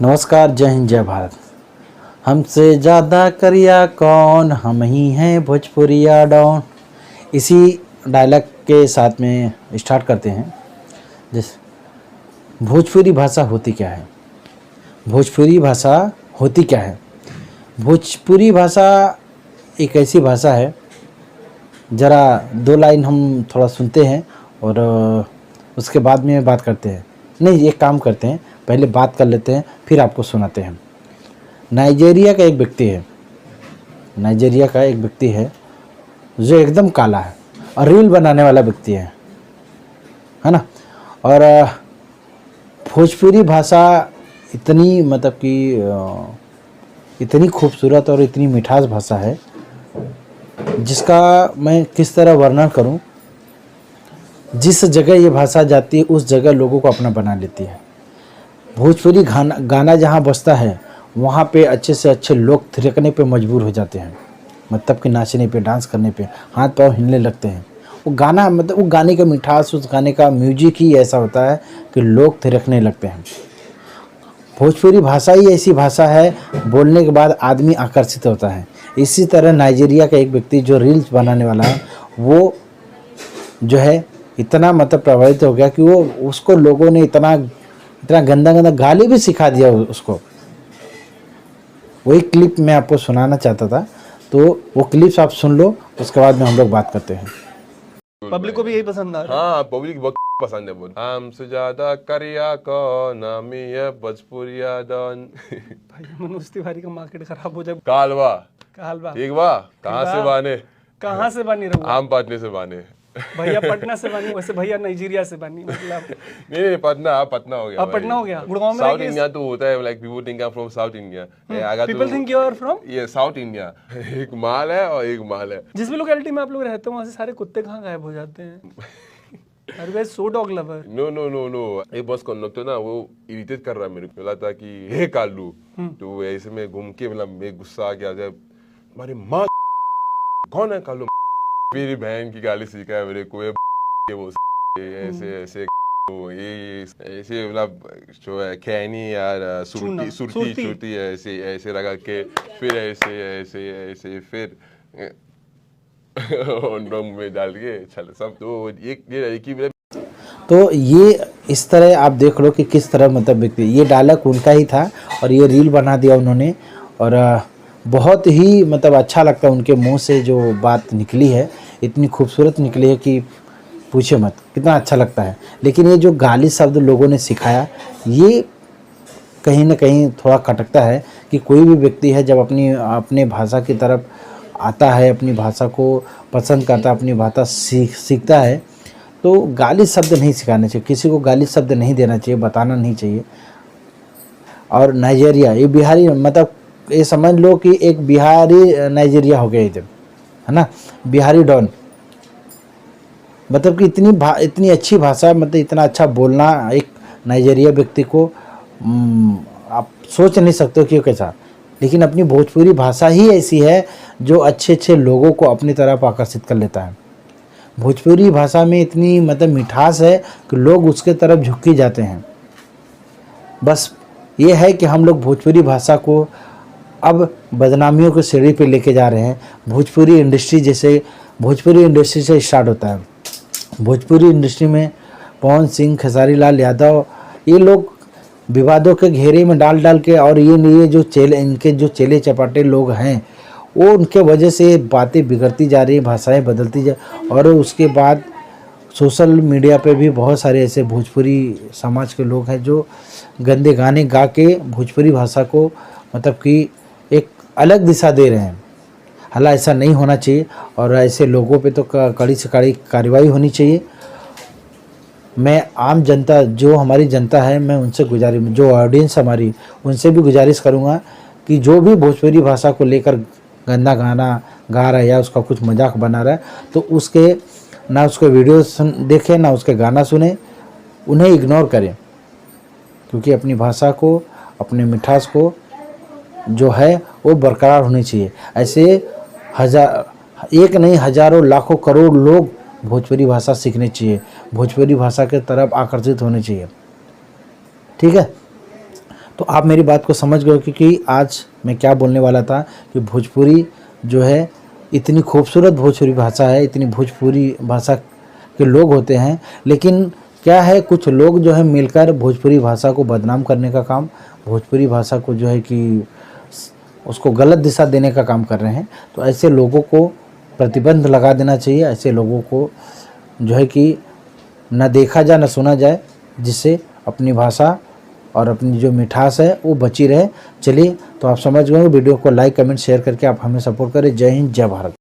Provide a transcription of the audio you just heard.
नमस्कार, जय हिंद जय भारत। हमसे ज़्यादा करिया कौन, हम ही हैं भोजपुरिया डॉन। इसी डायलॉग के साथ में स्टार्ट करते हैं। जैसे भोजपुरी भाषा होती क्या है? भोजपुरी भाषा होती क्या है? भोजपुरी भाषा एक ऐसी भाषा है, ज़रा दो लाइन हम थोड़ा सुनते हैं और उसके बाद में बात करते हैं। नहीं, एक काम करते हैं, पहले बात कर लेते हैं फिर आपको सुनाते हैं। नाइजीरिया का एक व्यक्ति है, नाइजीरिया का एक व्यक्ति है जो एकदम काला है और रील बनाने वाला व्यक्ति है ना। और भोजपुरी भाषा इतनी मतलब कि इतनी खूबसूरत और इतनी मिठास भाषा है जिसका मैं किस तरह वर्णन करूं। जिस जगह ये भाषा जाती है उस जगह लोगों को अपना बना लेती है। भोजपुरी गाना जहाँ बजता है वहाँ पे अच्छे से अच्छे लोग थिरकने पे मजबूर हो जाते हैं, मतलब कि नाचने पे, डांस करने पे, हाथ पांव हिलने लगते हैं। वो गाना मतलब वो गाने का मिठास, उस गाने का म्यूजिक ही ऐसा होता है कि लोग थिरकने लगते हैं। भोजपुरी भाषा ही ऐसी भाषा है, बोलने के बाद आदमी आकर्षित होता है। इसी तरह नाइजीरिया का एक व्यक्ति जो रील्स बनाने वाला है, वो जो है इतना मतलब प्रभावित हो गया कि वो उसको लोगों ने इतना गंदा गंदा गाली भी सिखा दिया उसको। वही क्लिप मैं आपको सुनाना चाहता था, तो वो क्लिप्स आप सुन लो, उसके बाद में हम लोग बात करते हैं। पब्लिक को भी यही पसंद आ रहा है। हाँ, पब्लिक बहुत पसंद है बहुत। हमसे ज्यादा करिया कौन, हम ही है भोजपुरिया डॉन। भाई मनोज तिवारी का मार्केट खराब हो जाए। कालवा कालवा ठीक बा, कहाँ से बाने? कहाँ से बनी रहूँ? आम पटने से बाने। भैया पटना से बनी, वैसे भैया नाइजीरिया से बनी, मतलब नहीं, पटना हो गया। अब पटना हो गया। गुड़गांव में साउथ इंडिया तो होता है, like people think I am from south India. People think you are from ये साउथ इंडिया। एक माल है और एक माल है। जिस भी लोकेलिटी में आप लोग रहते हो वहाँ से सारे कुत्ते कहाँ गायब हो जाते हैं? Are you guys so dog lover? No. ये बस कंडक्टर ना वो इरिटेट कर रहा है मेरे को। बोला था कि हे कालू, तो ऐसे में घूम के मतलब मैं गुस्सा आ गया, हमारी माँ कौन है कालू? मेरी बहन की गाली सीखा है मेरे को, ये वो ऐसे ऐसे ये ऐसे मतलब जो है खैनी यार, सुरती ऐसे ऐसे लगा के फिर ऐसे फिर में डाल के चल सब। तो एक ही तो ये इस तरह आप देख लो कि किस तरह मतलब व्यक्ति, ये डायलॉग उनका ही था और ये रील बना दिया उन्होंने। और बहुत ही मतलब अच्छा लगता है उनके मुंह से जो बात निकली है, इतनी खूबसूरत निकली है कि पूछे मत, कितना अच्छा लगता है। लेकिन ये जो गाली शब्द लोगों ने सिखाया, ये कहीं ना कहीं थोड़ा खटकता है कि कोई भी व्यक्ति है जब अपने भाषा की तरफ आता है, अपनी भाषा को पसंद करता है, अपनी भाषा सीखता है, तो गाली शब्द नहीं सिखाने चाहिए, किसी को गाली शब्द नहीं देना चाहिए, बताना नहीं चाहिए। और नाइजीरिया, ये बिहारी, मतलब ये समझ लो कि एक बिहारी नाइजीरिया हो गया इधर, है ना, बिहारी डॉन। मतलब कि इतनी अच्छी भाषा, मतलब इतना अच्छा बोलना एक नाइजीरिया व्यक्ति को आप सोच नहीं सकते हो कि कैसा। लेकिन अपनी भोजपुरी भाषा ही ऐसी है जो अच्छे अच्छे लोगों को अपनी तरफ आकर्षित कर लेता है। भोजपुरी भाषा में इतनी मतलब मिठास है कि लोग उसके तरफ झुक ही जाते हैं। बस ये है कि हम लोग भोजपुरी भाषा को अब बदनामियों के सीढ़ी पे लेके जा रहे हैं। भोजपुरी इंडस्ट्री से स्टार्ट होता है। भोजपुरी इंडस्ट्री में पवन सिंह, खेसारी लाल यादव, ये लोग विवादों के घेरे में डाल के, और ये जो इनके जो चेले चपाटे लोग हैं, वो उनके वजह से बातें बिगड़ती जा रही, भाषाएं बदलती जा। और उसके बाद सोशल मीडिया पे भी बहुत सारे ऐसे भोजपुरी समाज के लोग हैं जो गंदे गाने गा के भोजपुरी भाषा को मतलब कि एक अलग दिशा दे रहे हैं। हालांकि ऐसा नहीं होना चाहिए और ऐसे लोगों पे तो कड़ी से कड़ी कार्रवाई होनी चाहिए। मैं आम जनता, जो हमारी जनता है, मैं उनसे जो ऑडियंस हमारी, उनसे भी गुजारिश करूँगा कि जो भी भोजपुरी भाषा को लेकर गंदा गाना गा रहा है या उसका कुछ मजाक बना रहा है, तो ना उसके वीडियो देखें, ना उसके गाना सुने, उन्हें इग्नोर करें। क्योंकि अपनी भाषा को, अपने मिठास को जो है वो बरकरार होनी चाहिए। ऐसे एक नहीं, हजारों लाखों करोड़ लोग भोजपुरी भाषा सीखनी चाहिए, भोजपुरी भाषा के तरफ आकर्षित होने चाहिए। ठीक है, तो आप मेरी बात को समझ गए, क्योंकि आज मैं क्या बोलने वाला था कि भोजपुरी जो है इतनी खूबसूरत भोजपुरी भाषा है, इतनी भोजपुरी भाषा के लोग होते हैं, लेकिन क्या है कुछ लोग जो है मिलकर भोजपुरी भाषा को बदनाम करने का काम, भोजपुरी भाषा को जो है कि उसको गलत दिशा देने का काम कर रहे हैं। तो ऐसे लोगों को प्रतिबंध लगा देना चाहिए, ऐसे लोगों को जो है कि न देखा जाए न सुना जाए, जिससे अपनी भाषा और अपनी जो मिठास है वो बची रहे। चलिए, तो आप समझ गए, वीडियो को लाइक कमेंट शेयर करके आप हमें सपोर्ट करें। जय हिंद, जय भारत।